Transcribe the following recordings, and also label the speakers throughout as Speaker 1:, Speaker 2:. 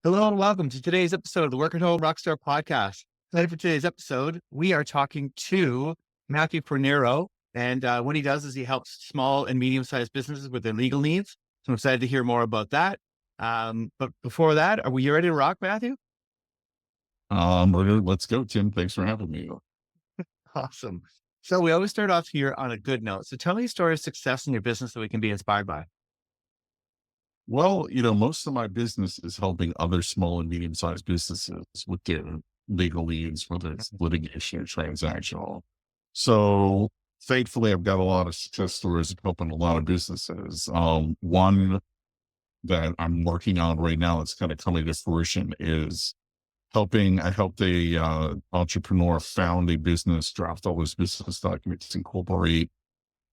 Speaker 1: Hello and welcome to today's episode of the Home Rockstar Podcast. Excited for today's episode. We are talking to Matthew Fornaro, and what he does is he helps small and medium-sized businesses with their legal needs. So I'm excited to hear more about that. But before that, are we ready to rock, Matthew?
Speaker 2: Let's go, Tim. Thanks for having me.
Speaker 1: Awesome. So we always start off here on a good note. So tell me a story of success in your business that we can be inspired by.
Speaker 2: Well, most of my business is helping other small and medium-sized businesses with their legal needs, whether it's litigation or transactional. So thankfully, I've got a lot of success stories of helping a lot of businesses. One that I'm working on right now that's kind of coming to fruition is I helped a entrepreneur found a business, draft all his business documents, incorporate,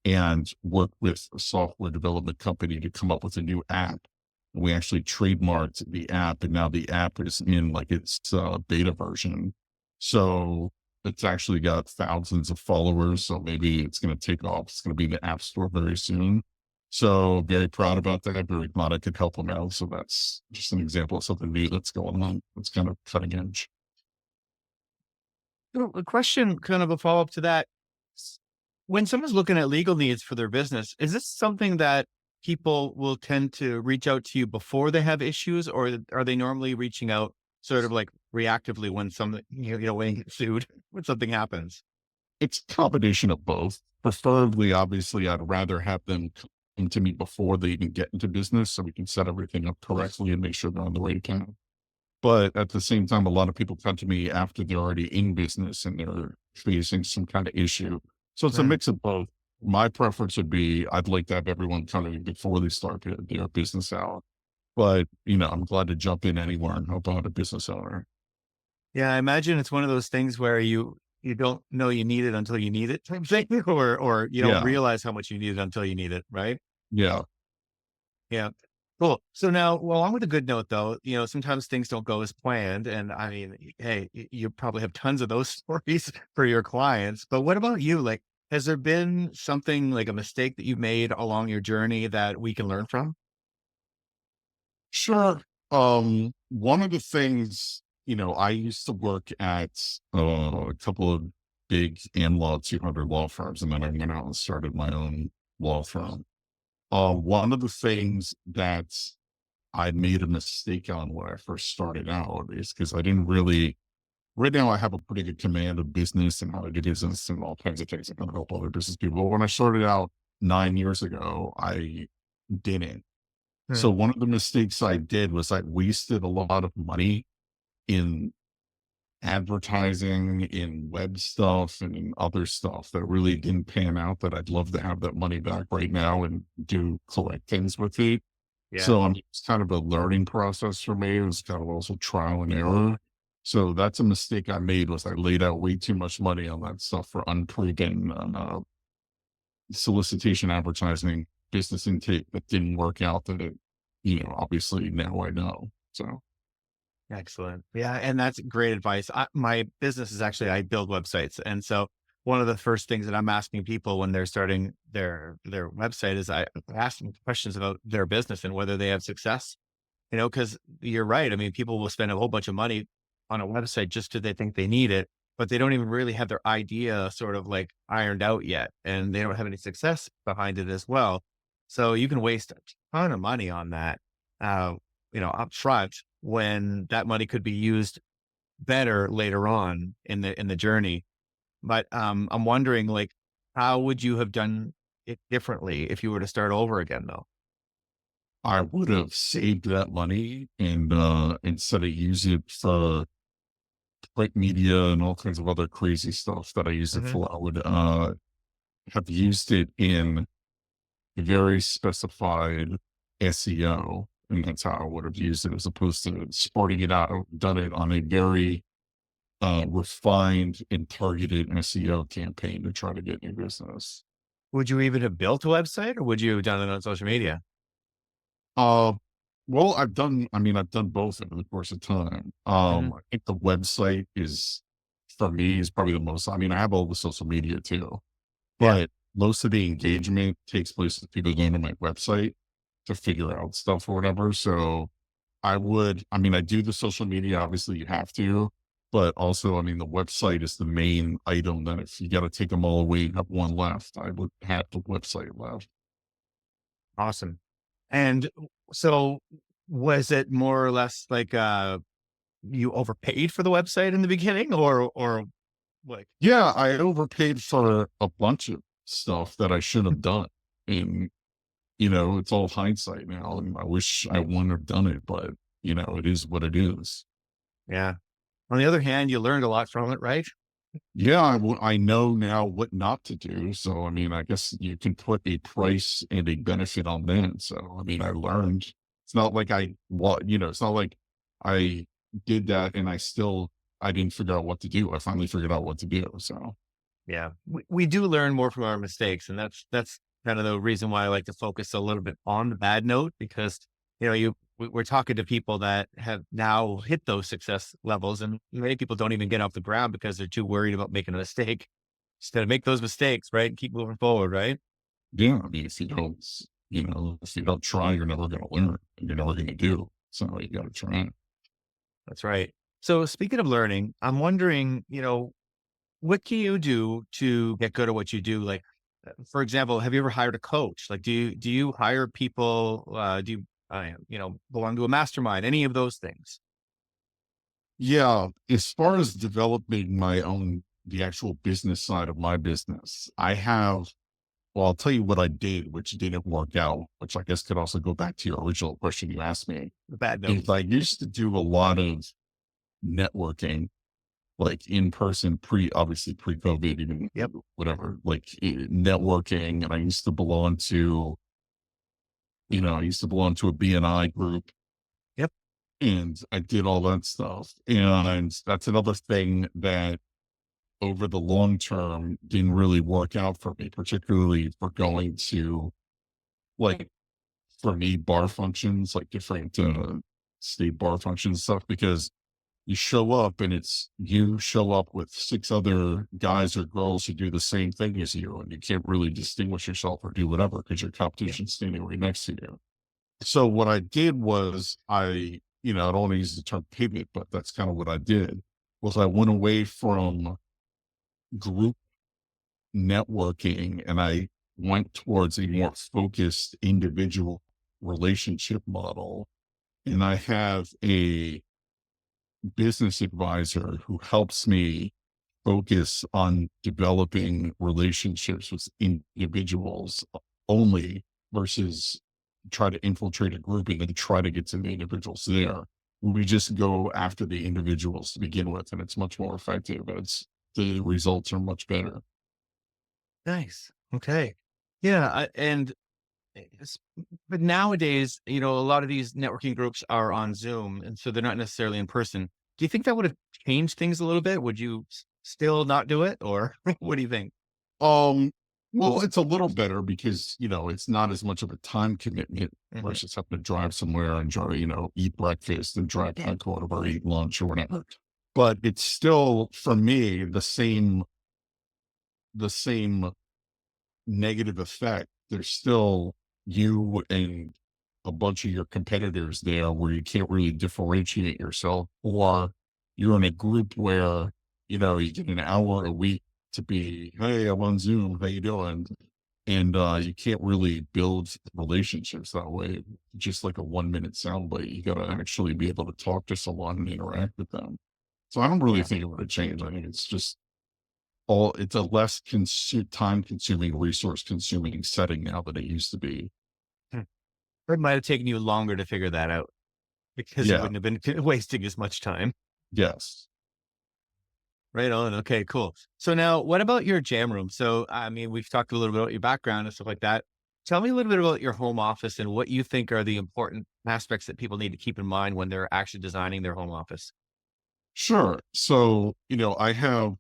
Speaker 2: and work with a software development company to come up with a new app. We actually trademarked the app, and now the app is in like its beta version. So it's actually got thousands of followers. So maybe it's going to take off. It's going to be in the App Store very soon. So very proud about that. Very glad I could help them out. So that's just an example of something new that's going on. It's kind of cutting edge.
Speaker 1: So a question, kind of a follow-up to that. When someone's looking at legal needs for their business, is this something that people will tend to reach out to you before they have issues, or are they normally reaching out sort of like reactively when something, when you get sued, when something happens?
Speaker 2: It's a combination of both. Preferably, obviously, I'd rather have them come to me before they even get into business so we can set everything up correctly and make sure they're on the right path. But at the same time, a lot of people come to me after they're already in business and they're facing some kind of issue. So it's a
Speaker 1: Right.
Speaker 2: mix of both. My preference would be I'd like to have everyone come to me before they start their business out. But, I'm glad to jump in anywhere and help out a business owner.
Speaker 1: Yeah, I imagine it's one of those things where you don't know you need it until you need it type thing, or you don't
Speaker 2: Yeah.
Speaker 1: realize how much you need it until you need it, right?
Speaker 2: Yeah.
Speaker 1: Yeah. Cool. So now, well, along with a good note though, sometimes things don't go as planned. And I mean, hey, you probably have tons of those stories for your clients, but what about you? Like, has there been something like a mistake that you've made along your journey that we can learn from?
Speaker 2: Sure. One of the things, I used to work at a couple of big AmLaw 200 law firms, and then I went out and started my own law firm. One of the things that I made a mistake on when I first started out is because I didn't really, right now I have a pretty good command of business and how to do business and all kinds of things that can help other business people. But when I started out 9 years ago, I didn't.
Speaker 1: Hmm.
Speaker 2: So one of the mistakes I did was I wasted a lot of money in advertising, in web stuff, and in other stuff that really didn't pan out that I'd love to have that money back right now and do collect things with it.
Speaker 1: Yeah.
Speaker 2: So it's kind of a learning process for me. It was kind of also trial and error. So that's a mistake I made was I laid out way too much money on that stuff for unproven solicitation advertising, business intake that didn't work out that it, obviously now I know. So
Speaker 1: Excellent. Yeah, and that's great advice. My business is actually I build websites, and so one of the first things that I'm asking people when they're starting their website is I ask them questions about their business and whether they have success. Because you're right. I mean, people will spend a whole bunch of money on a website just because they think they need it, but they don't even really have their idea sort of like ironed out yet, and they don't have any success behind it as well. So you can waste a ton of money on that, uh, up front when that money could be used better later on in the journey. But I'm wondering, like, how would you have done it differently if you were to start over again, though?
Speaker 2: I would have saved that money and instead of use it for print media and all kinds of other crazy stuff that I use it
Speaker 1: Hmm.
Speaker 2: for, I would have used it in very specified SEO. And that's how I would have used it as opposed to spreading it out, done it on a very refined and targeted SEO campaign to try to get new business.
Speaker 1: Would you even have built a website, or would you have done it on social media?
Speaker 2: Uh, well, I've done both over the course of time.
Speaker 1: Hmm.
Speaker 2: I think the website for me, is probably the most, I have all the social media too,
Speaker 1: Yeah.
Speaker 2: but most of the engagement takes place with people going to my website to figure out stuff or whatever. So I mean, I do the social media, obviously you have to, but also, I mean, the website is the main item that if you got to take them all away and have one left, I would have the website left.
Speaker 1: Awesome. And so was it more or less like, you overpaid for the website in the beginning or like,
Speaker 2: Yeah, I overpaid for a bunch of stuff that I should have done. And, it's all hindsight now. And I wish I wouldn't have done it, but, it is what it is.
Speaker 1: yeah. On the other hand, you learned a lot from it, right?
Speaker 2: Yeah, I know now what not to do. So, I mean, I guess you can put a price and a benefit on that. So, I mean, I learned. It's not like it's not like I did that and I didn't figure out what to do. I finally figured out what to do. So,
Speaker 1: Yeah. We do learn more from our mistakes. And that's kind of the reason why I like to focus a little bit on the bad note, because, we're talking to people that have now hit those success levels, and many people don't even get off the ground because they're too worried about making a mistake. Instead of make those mistakes, right? And keep moving forward, right?
Speaker 2: yeah, I mean, if you don't try, you're never going to learn and you're never going to do. So, you got to try.
Speaker 1: That's right. So speaking of learning, I'm wondering, what can you do to get good at what you do? Like, for example, have you ever hired a coach? Like, do you hire people? Do you, belong to a mastermind? Any of those things?
Speaker 2: Yeah, as far as developing the actual business side of my business, well, I'll tell you what I did, which didn't work out, which I guess could also go back to your original question you asked me.
Speaker 1: The bad
Speaker 2: Is
Speaker 1: note.
Speaker 2: I used to do a lot of networking, like in person, obviously pre-COVID, even
Speaker 1: Yep.
Speaker 2: whatever, like networking. And I used to belong to a BNI group
Speaker 1: Yep.
Speaker 2: and I did all that stuff. And that's another thing that over the long term didn't really work out for me, particularly for going to, like, for me, bar functions, like different state bar functions stuff, because you show up and you show up with six other guys or girls who do the same thing as you, and you can't really distinguish yourself or do whatever because your competition's standing right next to you. So what I did was I don't want to use the term pivot, but that's kind of what I did, was I went away from group networking and I went towards a more focused individual relationship model. And I have a business advisor who helps me focus on developing relationships with individuals only versus try to infiltrate a group and then try to get to the individuals there. We just go after the individuals to begin with, and it's much more effective. The results are much better.
Speaker 1: Nice. Okay. Yeah. It's, but nowadays, a lot of these networking groups are on Zoom, and so they're not necessarily in person. Do you think that would have changed things a little bit? Would you still not do it, or what do you think?
Speaker 2: Um, well, it's a little better because, it's not as much of a time commitment
Speaker 1: Mhm.
Speaker 2: versus having to drive somewhere and eat breakfast and drive back or whatever, eat lunch or whatever. But it's still, for me, the same negative effect. There's still you and a bunch of your competitors there where you can't really differentiate yourself, or you're in a group where, you get an hour a week to be, hey, I'm on Zoom, how you doing? And you can't really build relationships that way. Just like a 1 minute soundbite, you got to actually be able to talk to someone and interact with them. So I don't really
Speaker 1: Yeah.
Speaker 2: think it would change. I think it's a less time consuming, resource consuming setting now than it used to be.
Speaker 1: Hmm. It might have taken you longer to figure that out because you
Speaker 2: Yeah.
Speaker 1: wouldn't have been wasting as much time.
Speaker 2: Yes.
Speaker 1: Right on. Okay, cool. So now what about your jam room? So, I mean, we've talked a little bit about your background and stuff like that. Tell me a little bit about your home office and what you think are the important aspects that people need to keep in mind when they're actually designing their home office.
Speaker 2: Sure. So, I have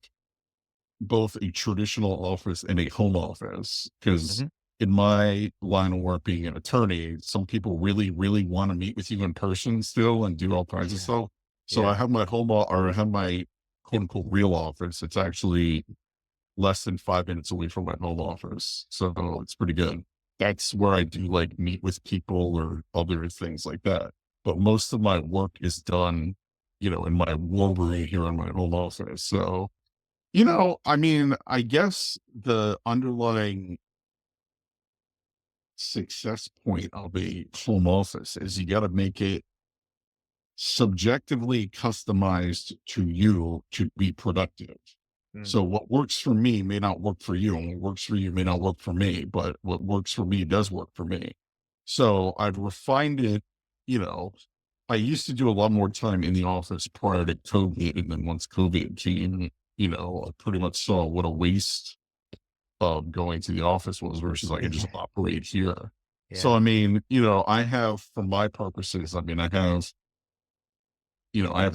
Speaker 2: both a traditional office and a home office because
Speaker 1: Hmm.
Speaker 2: in my line of work being an attorney, some people really, really want to meet with you in person still and do all kinds of
Speaker 1: Yeah.
Speaker 2: stuff. So I
Speaker 1: Yeah.
Speaker 2: have I have my quote unquote real office. It's actually less than 5 minutes away from my home office. So it's pretty good. That's where I do like meet with people or other things like that. but most of my work is done, in my war room here in my home office. So, I mean, I guess the underlying success point of a home office is you got to make it subjectively customized to you to be productive.
Speaker 1: Mm.
Speaker 2: So what works for me may not work for you, and what works for you may not work for me, but what works for me does work for me. So I've refined it, you know, I used to do a lot more time in the office prior to COVID. And then once COVID came, I pretty much saw what a waste of going to the office was versus I can just
Speaker 1: Yeah.
Speaker 2: operate here. So,
Speaker 1: Yeah.
Speaker 2: I mean, I have, for my purposes, I mean, I have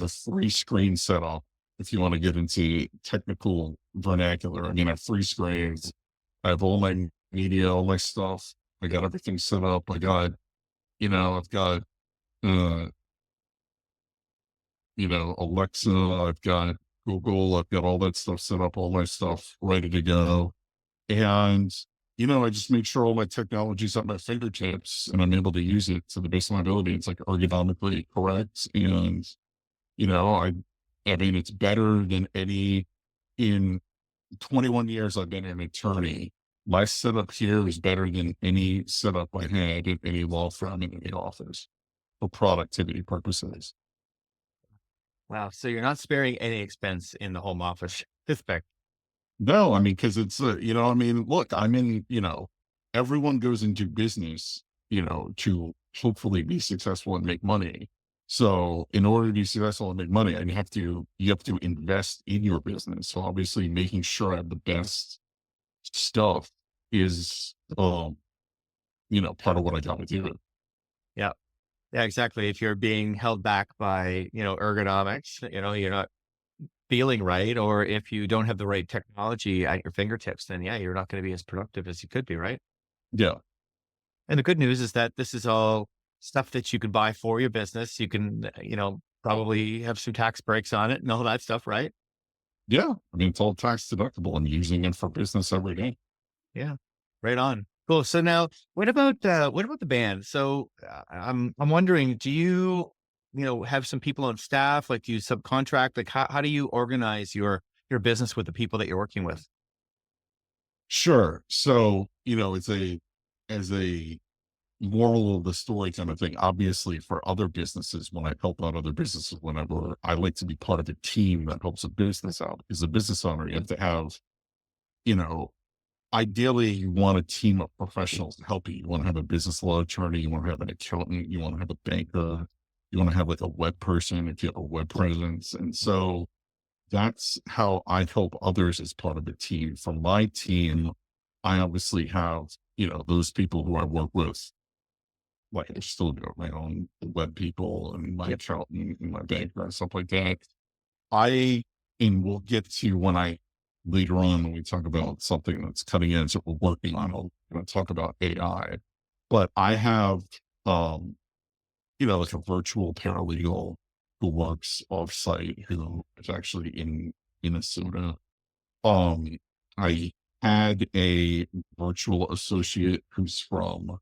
Speaker 2: a 3 screen setup. If you want to get into technical vernacular, I mean, I have 3 screens. I have all my media, all my stuff. I got everything set up. I've got, uh, Alexa, I've got Google, I've got all that stuff set up, all my stuff ready to go. And, I just make sure all my technology's at my fingertips and I'm able to use it to the best of my ability. It's like ergonomically correct. And, I mean, it's better than in 21 years I've been an attorney. My setup here is better than any setup I had at any law firm in any office for productivity purposes.
Speaker 1: Wow. So you're not sparing any expense in the home office aspect.
Speaker 2: No, I mean, because it's, I mean, look, everyone goes into business, to hopefully be successful and make money. So in order to be successful and make money, and you have to invest in your business. So obviously making sure I have the best stuff is, part of what I got to do.
Speaker 1: Yeah. Yeah, exactly. If you're being held back by, ergonomics, you're not feeling right, or if you don't have the right technology at your fingertips, then yeah, you're not going to be as productive as you could be, right?
Speaker 2: Yeah.
Speaker 1: And the good news is that this is all stuff that you could buy for your business. You can, probably have some tax breaks on it and all that stuff, right?
Speaker 2: Yeah. I mean, it's all tax deductible and using it for business every day.
Speaker 1: Yeah. Right on. Cool. So now what about the band? So I'm wondering, do you, have some people on staff? Like, do you subcontract? Like, how do you organize your business with the people that you're working with?
Speaker 2: Sure. So, as a moral of the story kind of thing, obviously for other businesses, when I help out other businesses, whenever I like to be part of a team that helps a business out, as a business owner, you have to have, you know, ideally you want a team of professionals to help you. You want to have a business law attorney, you want to have an accountant, you want to have a banker, you want to have like a web person if you have a web presence. And so that's how I help others as part of the team. For my team, I obviously have, those people who I work with, like I still do my own web people and my
Speaker 1: Yep.
Speaker 2: accountant and my banker and stuff like that. I, and we'll get to when I later on when we talk about something that's cutting edge that we're working on, I'll talk about AI. But I have, um, like a virtual paralegal who works offsite who is actually in Minnesota. Um, I had a virtual associate who's from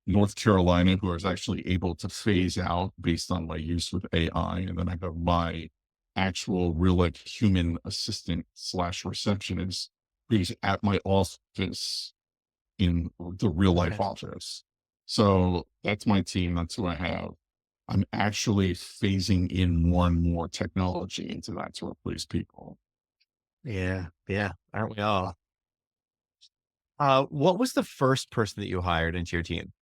Speaker 2: North Carolina who I was actually able to phase out based on my use with AI. And then I have my actual real like human assistant slash receptionist who's at my office in the real life
Speaker 1: Okay.
Speaker 2: office. So that's my team. That's who I have. I'm actually phasing in more and more technology into that to replace people.
Speaker 1: Yeah. Yeah. Aren't we all? What was the first person that you hired into your team?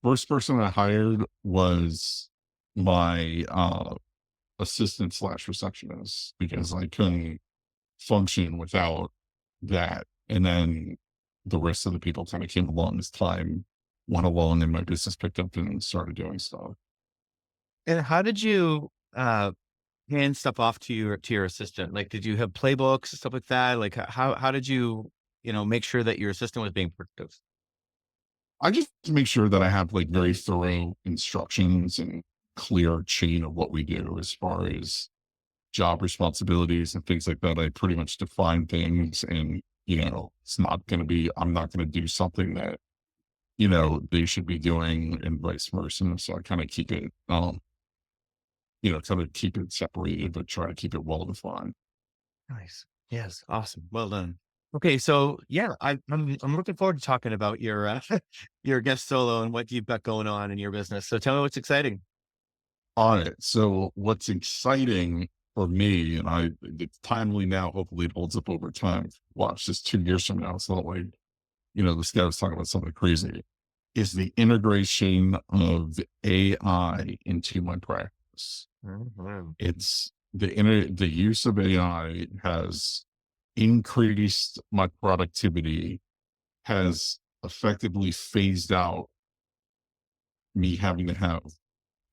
Speaker 2: First person I hired was my assistant slash receptionist because I couldn't function without that. And then the rest of the people kind of came along as time went along and my business picked up and started doing stuff.
Speaker 1: And how did you hand stuff off to your assistant? Like, did you have playbooks and stuff like that? Like, how did you, make sure that your assistant was being productive?
Speaker 2: I just make sure that I have like very thorough instructions and clear chain of what we do as far as job responsibilities and things like that. I pretty much define things and, I'm not going to do something that, they should be doing and vice versa. So I kind of keep it, kind of keep it separated, but try to keep it well defined.
Speaker 1: Nice. Yes. Awesome. Well done. Okay. So yeah, I'm looking forward to talking about your, your guest solo and what you've got going on in your business. So tell me what's exciting.
Speaker 2: All right. So what's exciting for me, and it's timely now, hopefully it holds up over time. Watch this 2 years from now. It's not like, this guy was talking about something crazy, is the integration of AI into my practice.
Speaker 1: Mhm.
Speaker 2: It's the use of AI has increased my productivity, has effectively phased out me having to have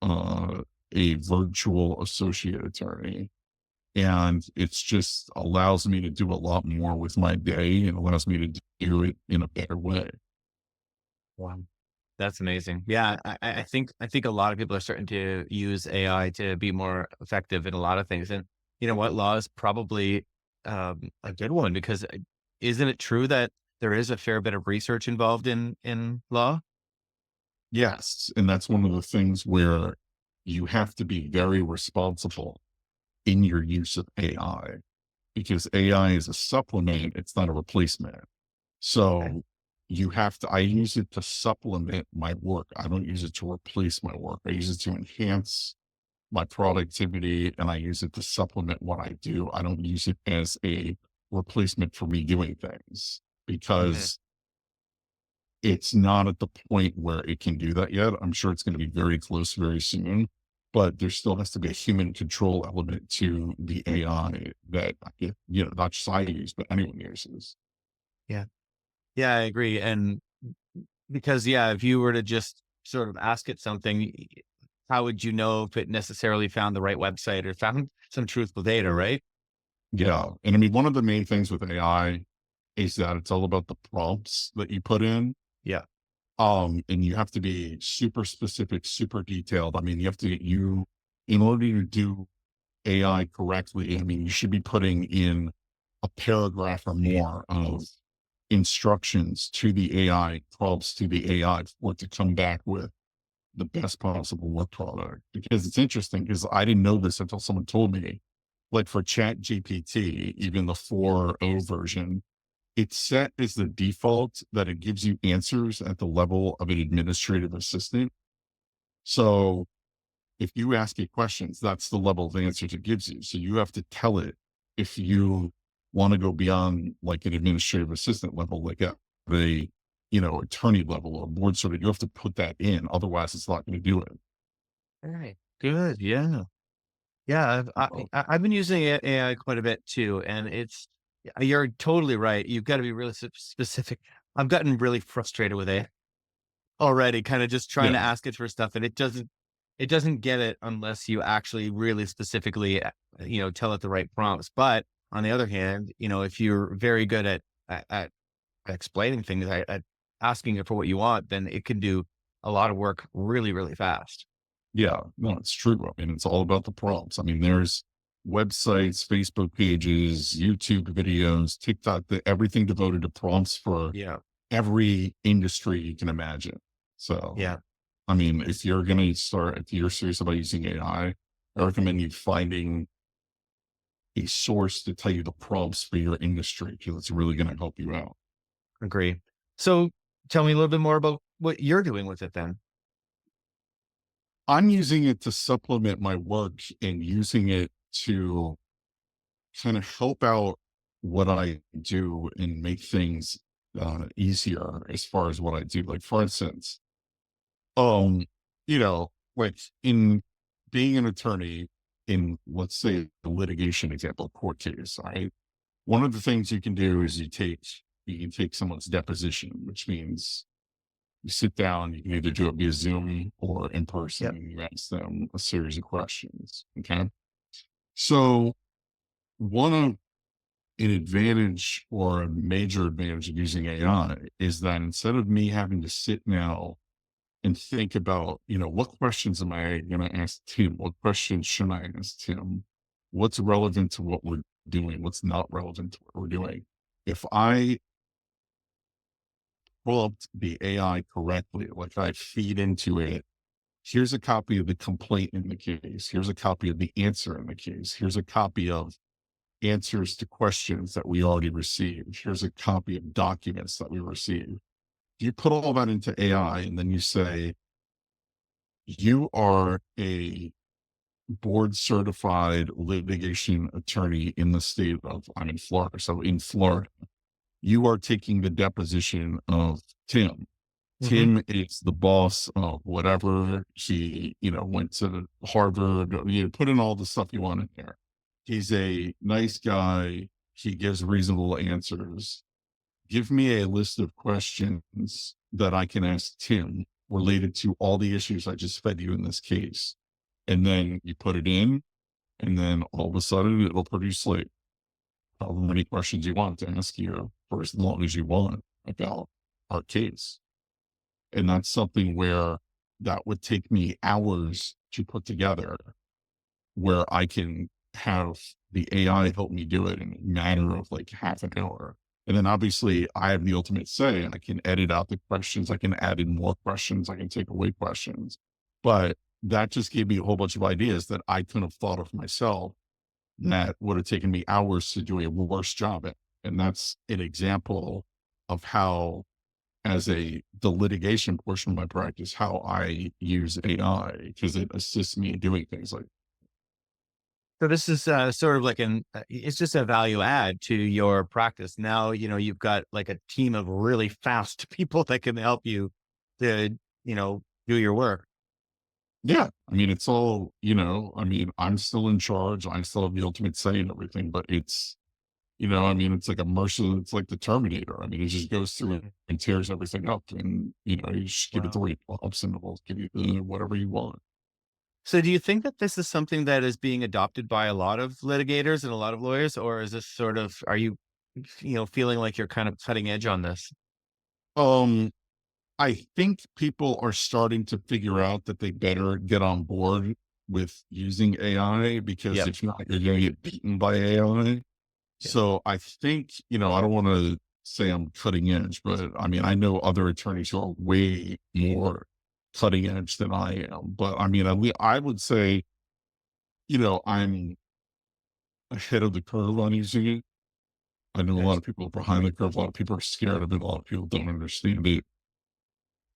Speaker 2: uh, a virtual associate attorney. And it's just allows me to do a lot more with my day and allows me to do it in a better way.
Speaker 1: Wow. That's amazing. Yeah, I think a lot of people are starting to use AI to be more effective in a lot of things. And you know what? Law is probably a good one because isn't it true that there is a fair bit of research involved in law?
Speaker 2: Yes. And that's one of the things where you have to be very responsible in your use of AI because AI is a supplement, it's not a replacement.
Speaker 1: Okay.
Speaker 2: So I use it to supplement my work. I don't use it to replace my work. I use it to enhance my productivity and I use it to supplement what I do. I don't use it as a replacement for me doing things
Speaker 1: Mhm.
Speaker 2: because it's not at the point where it can do that yet. I'm sure it's going to be very close very soon, but there still has to be a human control element to the AI that, not just I use, but anyone uses.
Speaker 1: Yeah. Yeah, I agree. And because yeah, if you were to just sort of ask it something, how would you know if it necessarily found the right website or found some truthful data, right?
Speaker 2: Yeah. And I mean, one of the main things with AI is that it's all about the prompts that you put in.
Speaker 1: Yeah.
Speaker 2: And you have to be super specific, super detailed. I mean, in order to do AI correctly, I mean, you should be putting in a paragraph or more of instructions to the AI, prompts to the AI for it to come back with the best possible work product. Because it's interesting because I didn't know this until someone told me. Like for Chat GPT, even the 4.0 version, it's set as the default that it gives you answers at the level of an administrative assistant. So if you ask it questions, that's the level of answers it gives you. So you have to tell it if you want to go beyond like an administrative assistant level, like the attorney level or board sort of, you have to put that in. Otherwise, it's not going to do it.
Speaker 1: All right. Good. Yeah. Yeah.
Speaker 2: So,
Speaker 1: I've been using AI quite a bit too. And you're totally right. You've got to be really specific. I've gotten really frustrated with it already, kind of just trying
Speaker 2: yeah,
Speaker 1: to ask it for stuff. And it doesn't get it unless you actually really specifically, tell it the right prompts. But on the other hand, if you're very good at explaining things, at asking it for what you want, then it can do a lot of work really, really fast.
Speaker 2: yeah, no, it's true. I mean, it's all about the prompts. I mean, there's websites, Facebook pages, YouTube videos, TikTok, everything devoted to prompts for
Speaker 1: Yeah.
Speaker 2: every industry you can imagine. So,
Speaker 1: Yeah.
Speaker 2: I mean, if you're serious about using AI, I recommend you finding a source to tell you the prompts for your industry because it's really going to help you out.
Speaker 1: Agree. So tell me a little bit more about what you're doing with it then.
Speaker 2: I'm using it to supplement my work and using it to kind of help out what I do and make things easier as far as what I do. Like, for instance, um, like in being an attorney in, let's say, the litigation example, court case, right? One of the things you can do is you can take someone's deposition, which means you sit down, you can either do it via Zoom or in person,
Speaker 1: Yep.
Speaker 2: and you ask them a series of questions. Okay. So one of an advantage or a major advantage of using AI is that instead of me having to sit now and think about, what questions am I going to ask Tim? What questions should I ask Tim? What's relevant to what we're doing? What's not relevant to what we're doing? If I prompt the AI correctly, like I feed into it, here's a copy of the complaint in the case, here's a copy of the answer in the case, here's a copy of answers to questions that we already received, here's a copy of documents that we received. You put all that into AI and then you say, you are a board certified litigation attorney in the state of, I'm in Florida. So in Florida, you are taking the deposition of Tim.
Speaker 1: Hmm.
Speaker 2: Tim is the boss of whatever. He, went to Harvard, put in all the stuff you want in there. He's a nice guy. He gives reasonable answers. Give me a list of questions that I can ask Tim related to all the issues I just fed you in this case. And then you put it in, and then all of a sudden it'll produce like however many questions you want to ask you for as long as you want about our case. And that's something where that would take me hours to put together, where I can have the AI help me do it in a matter of like half an hour. And then obviously I have the ultimate say and I can edit out the questions. I can add in more questions. I can take away questions. But that just gave me a whole bunch of ideas that I couldn't have thought of myself that would have taken me hours to do a worse job at. And that's an example of how, as the litigation portion of my practice, how I use AI because it assists me in doing things like.
Speaker 1: So this is sort of like it's just a value add to your practice. Now, you've got like a team of really fast people that can help you to, do your work.
Speaker 2: Yeah. I mean, it's all, I'm still in charge. I still have the ultimate say in everything, but it's, it's like a merciless, it's like the Terminator. I mean, it just goes through
Speaker 1: Mhm.
Speaker 2: and tears everything up and, you just give it the
Speaker 1: Wow.
Speaker 2: right prompts and it'll give you whatever you want.
Speaker 1: So do you think that this is something that is being adopted by a lot of litigators and a lot of lawyers, or is this sort of, are you, feeling like you're kind of cutting edge on this?
Speaker 2: Um, I think people are starting to figure out that they better get on board with using AI because
Speaker 1: Yep.
Speaker 2: if not, you're going to get beaten by AI.
Speaker 1: Yep.
Speaker 2: So I think, I don't want to say I'm cutting edge, but I mean, I know other attorneys who are way more cutting edge than I am. But I mean, I would say, I'm ahead of the curve on using it. I know a lot of
Speaker 1: Excellent.
Speaker 2: people are behind the curve. A lot of people are scared of it. A lot of people don't understand it.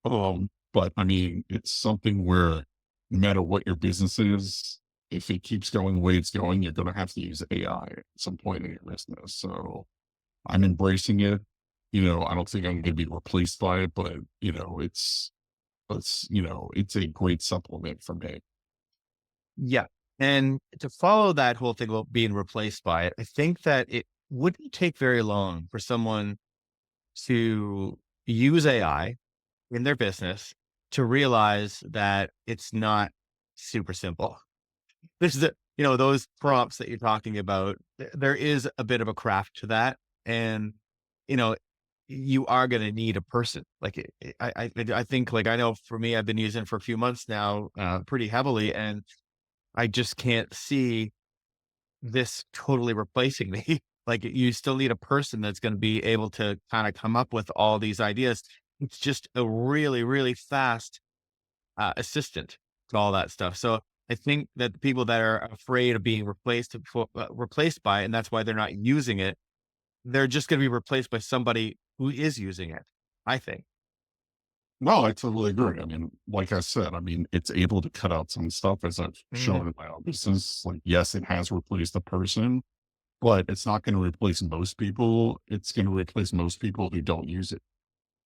Speaker 2: But I mean, it's something where no matter what your business is, if it keeps going the way it's going, you're going to have to use AI at some point in your business. So I'm embracing it. I don't think I'm going to be replaced by it, but it's a great supplement for me.
Speaker 1: Yeah. And to follow that whole thing about being replaced by it, I think that it wouldn't take very long for someone to use AI in their business to realize that it's not super simple. There's those prompts that you're talking about. There is a bit of a craft to that. And, you know, you are going to need a person. Like, I think, like, I know for me, I've been using it for a few months now, pretty heavily, and I just can't see this totally replacing me. Like, you still need a person that's going to be able to kind of come up with all these ideas. It's just a really, really fast assistant to all that stuff. So I think that the people that are afraid of being replaced by it, and that's why they're not using it, they're just going to be replaced by somebody who is using it. I think.
Speaker 2: No, I totally agree. I mean, like I said, I mean, it's able to cut out some stuff as I've
Speaker 1: Mhm.
Speaker 2: shown in my own business. Like, yes, it has replaced the person, but it's not going to replace most people. It's going to replace most people who don't use it.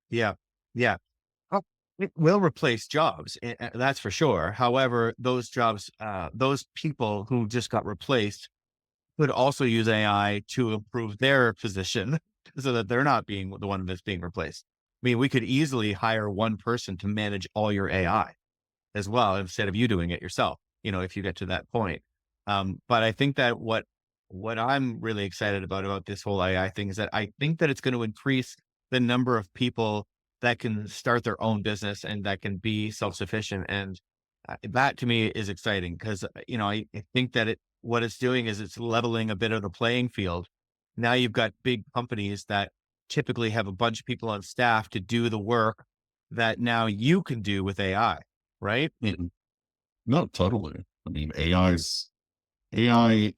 Speaker 1: Yeah, yeah. Oh, it will replace jobs. That's for sure. However, those jobs, those people who just got replaced could also use AI to improve their position so that they're not being the one that's being replaced. I mean, we could easily hire one person to manage all your AI as well instead of you doing it yourself, if you get to that point. But I think that what I'm really excited about this whole AI thing is that I think that it's going to increase the number of people that can start their own business and that can be self-sufficient. And that to me is exciting because, I think that what it's doing is it's leveling a bit of the playing field. Now you've got big companies that typically have a bunch of people on staff to do the work that now you can do with AI, right?
Speaker 2: Mhm. No, totally. I mean, AI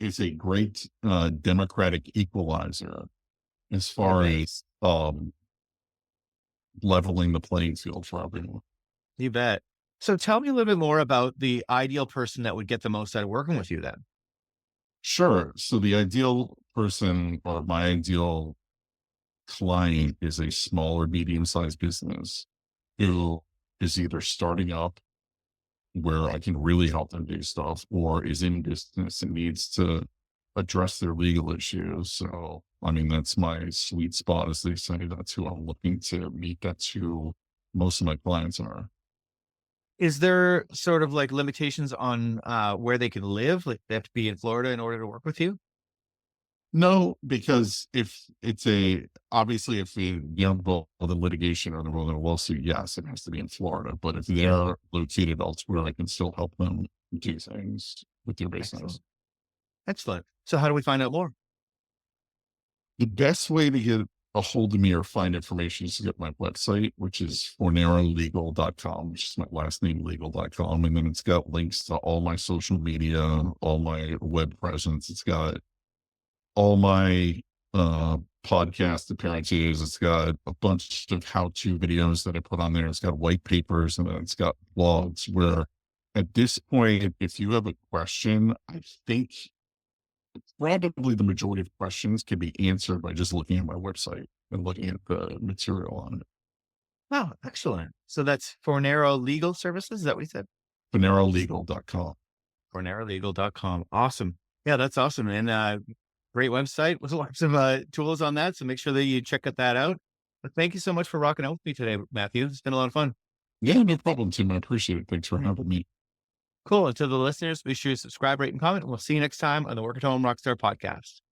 Speaker 2: is a great democratic equalizer as
Speaker 1: I
Speaker 2: far
Speaker 1: bet.
Speaker 2: as leveling the playing field for everyone.
Speaker 1: You bet. So tell me a little bit more about the ideal person that would get the most out of working with you then.
Speaker 2: Sure. So the ideal person or my ideal client is a small or medium sized business who is either starting up where I can really help them do stuff or is in business and needs to address their legal issues. So, I mean, that's my sweet spot, as they say. That's who I'm looking to meet. That's who most of my clients are.
Speaker 1: Is there sort of like limitations on where they can live? Like they have to be in Florida in order to work with you?
Speaker 2: No, because if it's obviously if we involve the litigation or the lawsuit, yes, it has to be in Florida. But if they're located elsewhere, I can still help them do things with their business.
Speaker 1: Excellent. Excellent. So how do we find out more?
Speaker 2: The best way to get a hold of me or find information is to get my website, which is fornarolegal.com, which is my last name, legal.com. And then it's got links to all my social media, all my web presence. It's got all my podcast appearances. It's got a bunch of how-to videos that I put on there. It's got white papers and then it's got blogs where at this point, if you have a question, I think probably the majority of questions can be answered by just looking at my website and looking at the material on it.
Speaker 1: Oh, excellent. So that's Fornaro Legal Services. Is that what you said?
Speaker 2: FornaroLegal.com.
Speaker 1: FornaroLegal.com. Awesome. Yeah, that's awesome. And great website with lots of tools on that. So make sure that you check that out. But thank you so much for rocking out with me today, Matthew. It's been a lot of fun.
Speaker 2: Yeah, no problem, Tim. I appreciate it. Thanks for having me.
Speaker 1: Cool. And to the listeners, be sure to subscribe, rate, and comment. We'll see you next time on the Work at Home Rockstar Podcast.